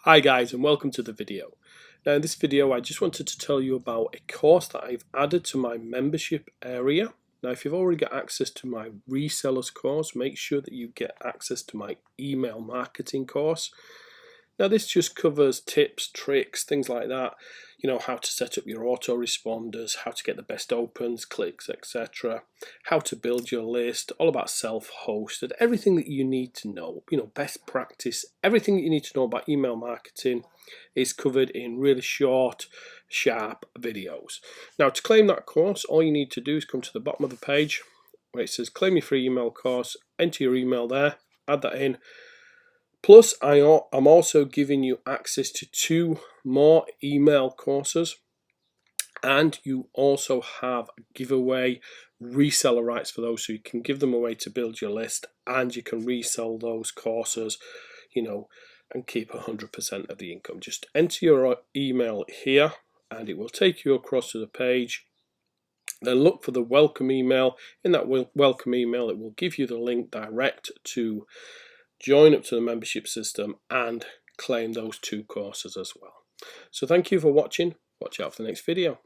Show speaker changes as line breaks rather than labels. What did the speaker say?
Hi guys, and welcome to the video. Now in this video I just wanted to tell you about a course that I've added to my membership area. Now if you've already got access to my resellers course, make sure that you get access to my email marketing course. Now this just covers tips, tricks, things like that. You know, how to set up your autoresponders, how to get the best opens, clicks, etc. How to build your list, all about self-hosted, everything that you need to know, best practice, everything that you need to know about email marketing is covered in really short, sharp videos. Now to claim that course, all you need to do is come to the bottom of the page where it says claim your free email course, enter your email there, add that in. Plus, I'm also giving you access to 2 more email courses, and you also have giveaway reseller rights for those, so you can give them away to build your list, and you can resell those courses, and keep 100% of the income. Just enter your email here, and it will take you across to the page. Then look for the welcome email. In that welcome email, it will give you the link direct to join up to the membership system and claim those 2 courses as well. So thank you for watching. Watch out for the next video.